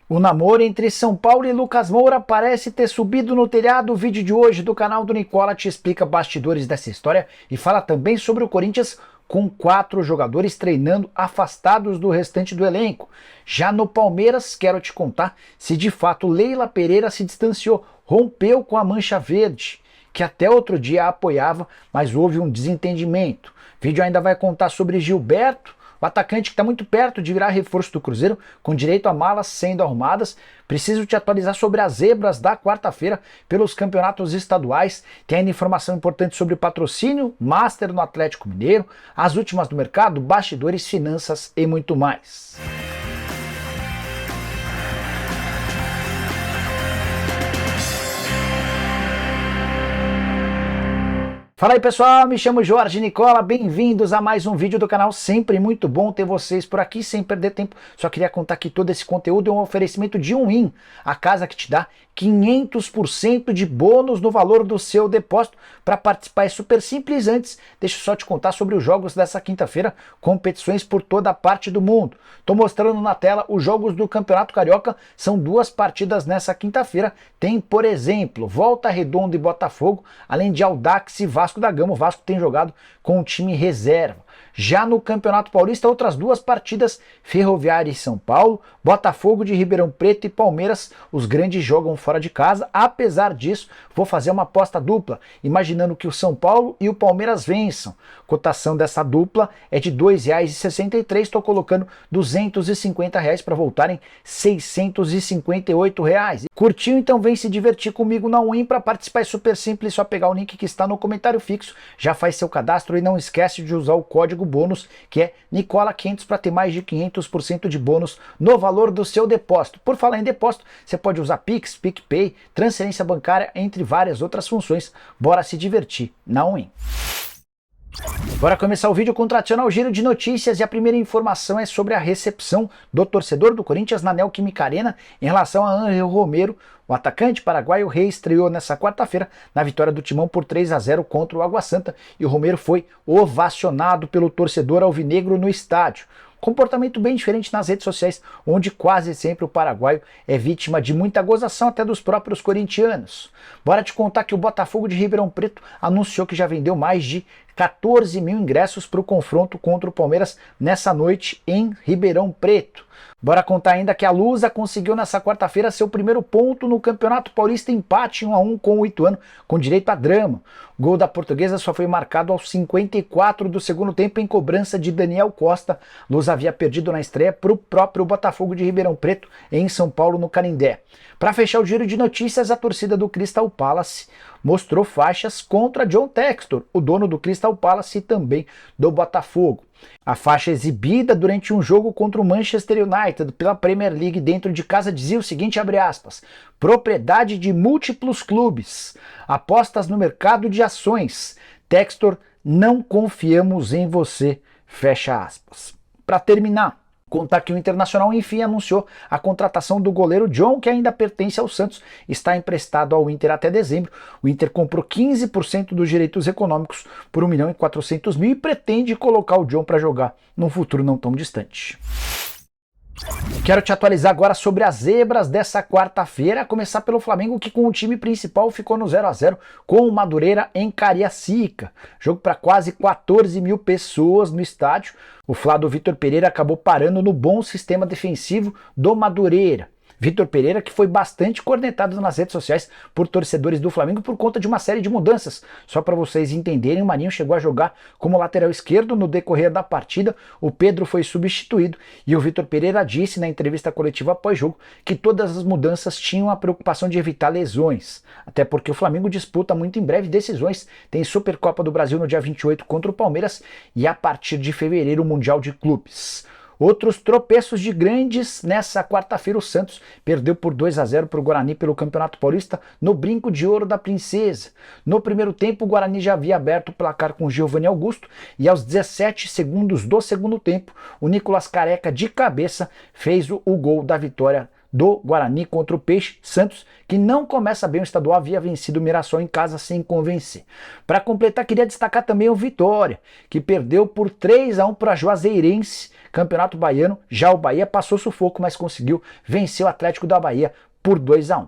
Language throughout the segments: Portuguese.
O namoro entre São Paulo e Lucas Moura parece ter subido no telhado. O vídeo de hoje do canal do Nicola te explica bastidores dessa história e fala também sobre o Corinthians com 4 jogadores treinando afastados do restante do elenco. Já no Palmeiras, quero te contar se de fato Leila Pereira se distanciou, rompeu com a Mancha Verde, que até outro dia a apoiava, mas houve um desentendimento. O vídeo ainda vai contar sobre Gilberto, o atacante que está muito perto de virar reforço do Cruzeiro, com direito a malas sendo arrumadas. Preciso te atualizar sobre as zebras da quarta-feira pelos campeonatos estaduais. Tem ainda informação importante sobre patrocínio, Master no Atlético Mineiro, as últimas do mercado, bastidores, finanças e muito mais. Fala aí pessoal, me chamo Jorge Nicola, bem-vindos a mais um vídeo do canal, sempre muito bom ter vocês por aqui, sem perder tempo. Só queria contar que todo esse conteúdo é um oferecimento de Win, a casa que te dá 500% de bônus no valor do seu depósito. Para participar é super simples. Antes, deixa eu só te contar sobre os jogos dessa quinta-feira, competições por toda a parte do mundo. Estou mostrando na tela os jogos do Campeonato Carioca, são 2 partidas nessa quinta-feira. Tem, por exemplo, Volta Redonda e Botafogo, além de Audax e Vasco da Gama. O Vasco tem jogado com o time reserva. Já no Campeonato Paulista, outras 2 partidas, Ferroviária e São Paulo, Botafogo de Ribeirão Preto e Palmeiras, os grandes jogam fora de casa. Apesar disso, vou fazer uma aposta dupla, imaginando que o São Paulo e o Palmeiras vençam. Cotação dessa dupla é de R$ 2,63, estou colocando R$ 250 para voltarem R$ 658. Curtiu? Então vem se divertir comigo na Win. Para participar é super simples, só pegar o link que está no comentário fixo, já faz seu cadastro e não esquece de usar o código bônus, que é Nicola500, para ter mais de 500% de bônus no valor do seu depósito. Por falar em depósito, você pode usar Pix, PicPay, transferência bancária, entre várias outras funções. Bora se divertir na Win. Bora começar o vídeo com o tradicional giro de notícias, e a primeira informação é sobre a recepção do torcedor do Corinthians na Neoquímica Arena em relação a Ángel Romero. O atacante paraguaio reestreou nessa quarta-feira na vitória do Timão por 3-0 contra o Água Santa, e o Romero foi ovacionado pelo torcedor alvinegro no estádio. Comportamento bem diferente nas redes sociais, onde quase sempre o paraguaio é vítima de muita gozação até dos próprios corintianos. Bora te contar que o Botafogo de Ribeirão Preto anunciou que já vendeu mais de 14 mil ingressos para o confronto contra o Palmeiras nessa noite em Ribeirão Preto. Bora contar ainda que a Lusa conseguiu nessa quarta-feira seu primeiro ponto no Campeonato Paulista, empate 1-1 com o Ituano, com direito a drama. O gol da Portuguesa só foi marcado aos 54 do segundo tempo em cobrança de Daniel Costa. Lusa havia perdido na estreia para o próprio Botafogo de Ribeirão Preto em São Paulo, no Canindé. Para fechar o giro de notícias, a torcida do Crystal Palace mostrou faixas contra John Textor, o dono do Crystal Palace e também do Botafogo. A faixa exibida durante um jogo contra o Manchester United pela Premier League dentro de casa dizia o seguinte, abre aspas, propriedade de múltiplos clubes, apostas no mercado de ações, Textor, não confiamos em você, fecha aspas. Para terminar, contar que o Internacional enfim anunciou a contratação do goleiro John, que ainda pertence ao Santos, está emprestado ao Inter até dezembro. O Inter comprou 15% dos direitos econômicos por 1.400.000 e pretende colocar o John para jogar num futuro não tão distante. Quero te atualizar agora sobre as zebras dessa quarta-feira, a começar pelo Flamengo, que com o time principal ficou no 0-0 com o Madureira em Cariacica. Jogo para quase 14 mil pessoas no estádio. O Flá do Vitor Pereira acabou parando no bom sistema defensivo do Madureira. Vitor Pereira, que foi bastante cornetado nas redes sociais por torcedores do Flamengo por conta de uma série de mudanças. Só para vocês entenderem, o Marinho chegou a jogar como lateral esquerdo no decorrer da partida, o Pedro foi substituído e o Vitor Pereira disse na entrevista coletiva após jogo que todas as mudanças tinham a preocupação de evitar lesões. Até porque o Flamengo disputa muito em breve decisões, tem Supercopa do Brasil no dia 28 contra o Palmeiras e a partir de fevereiro o Mundial de Clubes. Outros tropeços de grandes nessa quarta-feira, o Santos perdeu por 2-0 para o Guarani pelo Campeonato Paulista no Brinco de Ouro da Princesa. No primeiro tempo, o Guarani já havia aberto o placar com Giovanni Augusto e aos 17 segundos do segundo tempo, o Nicolas Careca de cabeça fez o gol da vitória do Guarani contra o Peixe. Santos, que não começa bem o estadual, havia vencido o Mirassol em casa sem convencer. Para completar, queria destacar também o Vitória, que perdeu por 3-1 para a Juazeirense, Campeonato Baiano. Já o Bahia passou sufoco, mas conseguiu vencer o Atlético da Bahia por 2-1.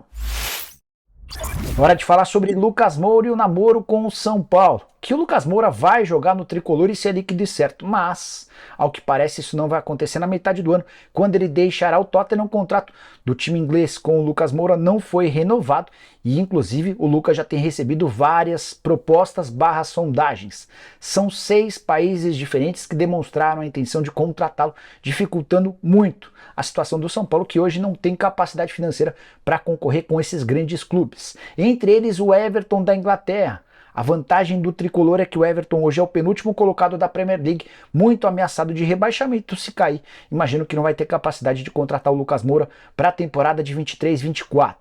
Hora de falar sobre Lucas Moura e o namoro com o São Paulo. Que o Lucas Moura vai jogar no tricolor e se é líquido e certo, mas ao que parece isso não vai acontecer na metade do ano, quando ele deixará o Tottenham. O contrato do time inglês com o Lucas Moura não foi renovado e inclusive o Lucas já tem recebido várias propostas / sondagens. São 6 países diferentes que demonstraram a intenção de contratá-lo, dificultando muito a situação do São Paulo, que hoje não tem capacidade financeira para concorrer com esses grandes clubes. Entre eles o Everton da Inglaterra. A vantagem do tricolor é que o Everton hoje é o penúltimo colocado da Premier League, muito ameaçado de rebaixamento se cair. Imagino que não vai ter capacidade de contratar o Lucas Moura para a temporada de 23-24.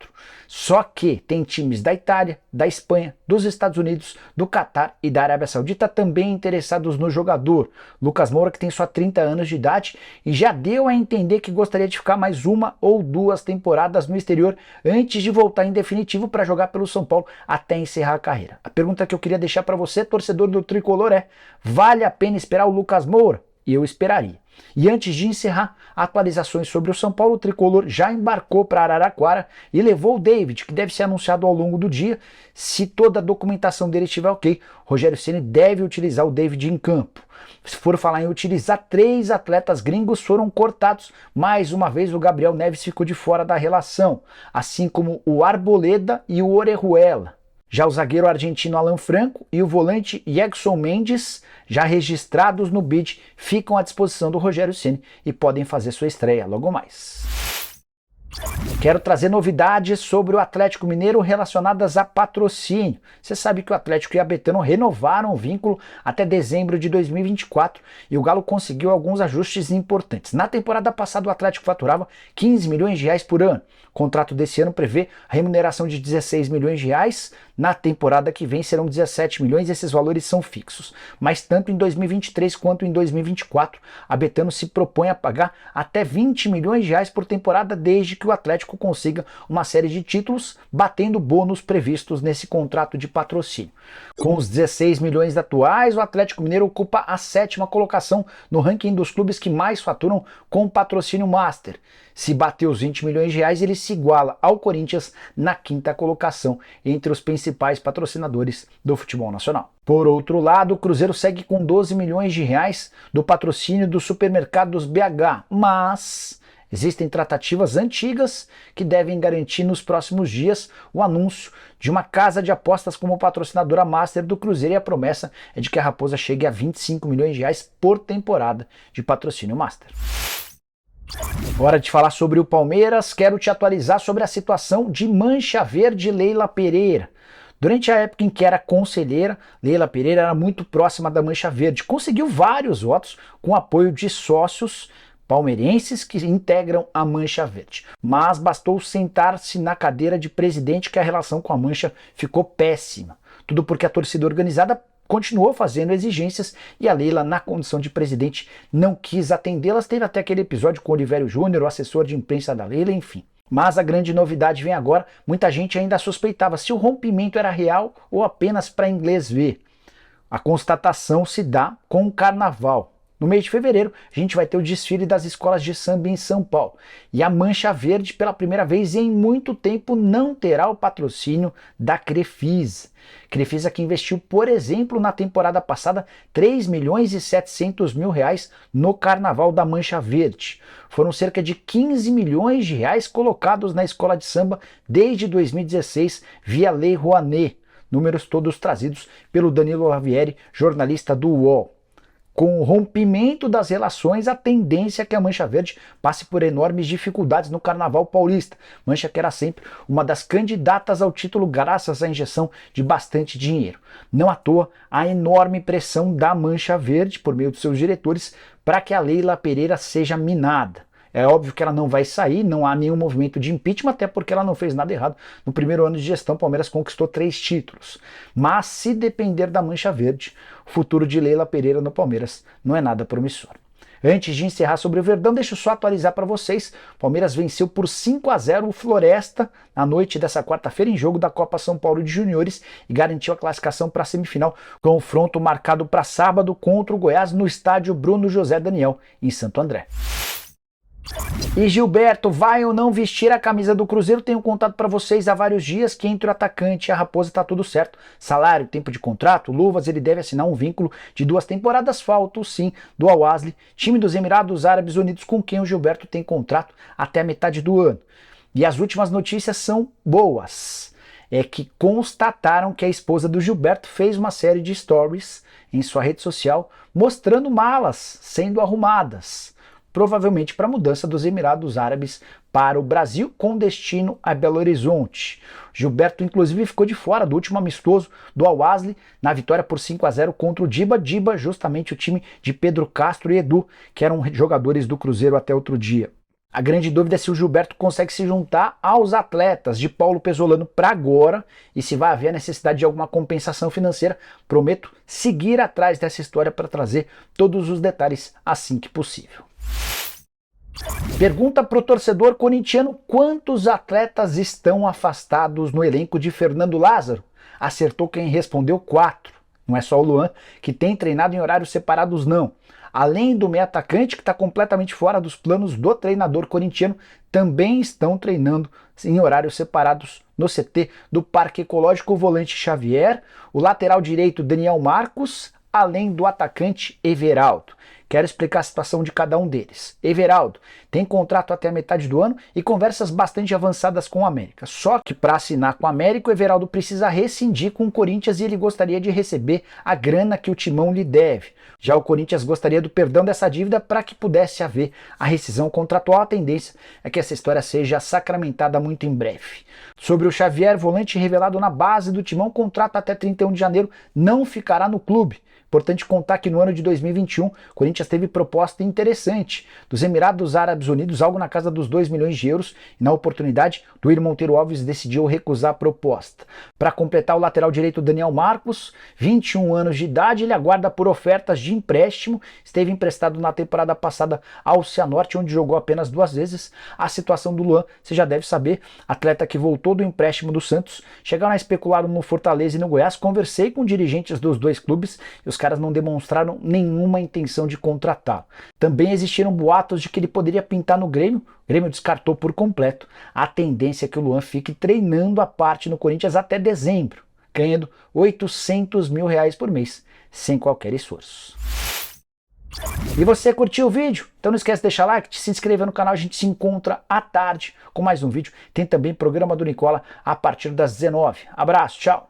Só que tem times da Itália, da Espanha, dos Estados Unidos, do Catar e da Arábia Saudita também interessados no jogador. Lucas Moura, que tem só 30 anos de idade e já deu a entender que gostaria de ficar mais 1 ou 2 temporadas no exterior antes de voltar em definitivo para jogar pelo São Paulo até encerrar a carreira. A pergunta que eu queria deixar para você, torcedor do tricolor, é: vale a pena esperar o Lucas Moura? Eu esperaria. E antes de encerrar, atualizações sobre o São Paulo. O tricolor já embarcou para Araraquara e levou o David, que deve ser anunciado ao longo do dia. Se toda a documentação dele estiver ok, Rogério Ceni deve utilizar o David em campo. Se for falar em utilizar, 3 atletas gringos foram cortados. Mais uma vez o Gabriel Neves ficou de fora da relação, assim como o Arboleda e o Orejuela. Já o zagueiro argentino Alan Franco e o volante Yaxson Mendes, já registrados no bid, ficam à disposição do Rogério Ceni e podem fazer sua estreia logo mais. Quero trazer novidades sobre o Atlético Mineiro relacionadas a patrocínio. Você sabe que o Atlético e a Betano renovaram o vínculo até dezembro de 2024 e o Galo conseguiu alguns ajustes importantes. Na temporada passada o Atlético faturava 15 milhões de reais por ano. O contrato desse ano prevê a remuneração de 16 milhões de reais. Na temporada que vem serão 17 milhões, esses valores são fixos. Mas tanto em 2023 quanto em 2024, a Betano se propõe a pagar até 20 milhões de reais por temporada, desde que o Atlético consiga uma série de títulos, batendo bônus previstos nesse contrato de patrocínio. Com os 16 milhões atuais, o Atlético Mineiro ocupa a 7ª colocação no ranking dos clubes que mais faturam com patrocínio master. Se bater os 20 milhões de reais, ele se iguala ao Corinthians na 5ª colocação entre os principais patrocinadores do futebol nacional. Por outro lado, o Cruzeiro segue com 12 milhões de reais do patrocínio dos supermercados BH, mas existem tratativas antigas que devem garantir nos próximos dias o anúncio de uma casa de apostas como patrocinadora master do Cruzeiro, e a promessa é de que a Raposa chegue a 25 milhões de reais por temporada de patrocínio master. Hora de falar sobre o Palmeiras. Quero te atualizar sobre a situação de Mancha Verde Leila Pereira. Durante a época em que era conselheira, Leila Pereira era muito próxima da Mancha Verde. Conseguiu vários votos com apoio de sócios palmeirenses que integram a Mancha Verde. Mas bastou sentar-se na cadeira de presidente que a relação com a Mancha ficou péssima. Tudo porque a torcida organizada continuou fazendo exigências e a Leila, na condição de presidente, não quis atendê-las. Teve até aquele episódio com o Olivério Júnior, o assessor de imprensa da Leila, enfim. Mas a grande novidade vem agora. Muita gente ainda suspeitava se o rompimento era real ou apenas para inglês ver. A constatação se dá com o carnaval. No mês de fevereiro, a gente vai ter o desfile das escolas de samba em São Paulo. E a Mancha Verde, pela primeira vez em muito tempo, não terá o patrocínio da Crefisa. Crefisa que investiu, por exemplo, na temporada passada, 3 milhões e 700 mil reais no Carnaval da Mancha Verde. Foram cerca de 15 milhões de reais colocados na escola de samba desde 2016 via Lei Rouanet. Números todos trazidos pelo Danilo Lavieri, jornalista do UOL. Com o rompimento das relações, a tendência é que a Mancha Verde passe por enormes dificuldades no Carnaval Paulista. Mancha que era sempre uma das candidatas ao título graças à injeção de bastante dinheiro. Não à toa, a enorme pressão da Mancha Verde, por meio de seus diretores, para que a Leila Pereira seja minada. É óbvio que ela não vai sair, não há nenhum movimento de impeachment, até porque ela não fez nada errado. No primeiro ano de gestão, o Palmeiras conquistou 3 títulos. Mas se depender da Mancha Verde, o futuro de Leila Pereira no Palmeiras não é nada promissor. Antes de encerrar sobre o Verdão, deixa eu só atualizar para vocês. Palmeiras venceu por 5-0 o Floresta na noite dessa quarta-feira em jogo da Copa São Paulo de Juniores e garantiu a classificação para a semifinal. Confronto marcado para sábado contra o Goiás no estádio Bruno José Daniel, em Santo André. E Gilberto vai ou não vestir a camisa do Cruzeiro? Tenho contado para vocês há vários dias que entre o atacante e a Raposa está tudo certo. Salário, tempo de contrato, luvas, ele deve assinar um vínculo de 2 temporadas. Falta sim do Al-Ahly, time dos Emirados Árabes Unidos, com quem o Gilberto tem contrato até a metade do ano. E as últimas notícias são boas. É que constataram que a esposa do Gilberto fez uma série de stories em sua rede social mostrando malas sendo arrumadas, provavelmente para a mudança dos Emirados Árabes para o Brasil, com destino a Belo Horizonte. Gilberto, inclusive, ficou de fora do último amistoso do Al-Ahly na vitória por 5-0 contra o Diba. Diba, justamente o time de Pedro Castro e Edu, que eram jogadores do Cruzeiro até outro dia. A grande dúvida é se o Gilberto consegue se juntar aos atletas de Paulo Pesolano para agora e se vai haver a necessidade de alguma compensação financeira. Prometo seguir atrás dessa história para trazer todos os detalhes assim que possível. Pergunta para o torcedor corintiano: quantos atletas estão afastados no elenco de Fernando Lázaro? Acertou quem respondeu 4. Não é só o Luan que tem treinado em horários separados, não. Além do meio atacante, que está completamente fora dos planos do treinador corintiano, também estão treinando em horários separados no CT do Parque Ecológico o volante Xavier, o lateral direito Daniel Marcos, além do atacante Everaldo. Quero explicar a situação de cada um deles. Everaldo tem contrato até a metade do ano e conversas bastante avançadas com o América. Só que para assinar com o América, o Everaldo precisa rescindir com o Corinthians e ele gostaria de receber a grana que o Timão lhe deve. Já o Corinthians gostaria do perdão dessa dívida para que pudesse haver a rescisão contratual. A tendência é que essa história seja sacramentada muito em breve. Sobre o Xavier, volante revelado na base do Timão, contrato até 31 de janeiro, não ficará no clube. Importante contar que no ano de 2021, o Corinthians teve proposta interessante dos Emirados Árabes Unidos, algo na casa dos 2 milhões de euros, e na oportunidade, o Duílio Monteiro Alves decidiu recusar a proposta. Para completar, o lateral direito Daniel Marcos, 21 anos de idade, ele aguarda por ofertas de empréstimo, esteve emprestado na temporada passada ao Cianorte, onde jogou apenas 2 vezes. A situação do Luan, você já deve saber, atleta que voltou do empréstimo do Santos, chegaram a especular no Fortaleza e no Goiás. Conversei com dirigentes dos 2 clubes e os caras não demonstraram nenhuma intenção de contratá-lo. Também existiram boatos de que ele poderia pintar no Grêmio. O Grêmio descartou por completo. A tendência é que o Luan fique treinando à parte no Corinthians até dezembro, ganhando R$800 mil por mês, sem qualquer esforço. E você curtiu o vídeo? Então não esquece de deixar like, de se inscrever no canal. A gente se encontra à tarde com mais um vídeo. Tem também programa do Nicola a partir das 19. Abraço, tchau!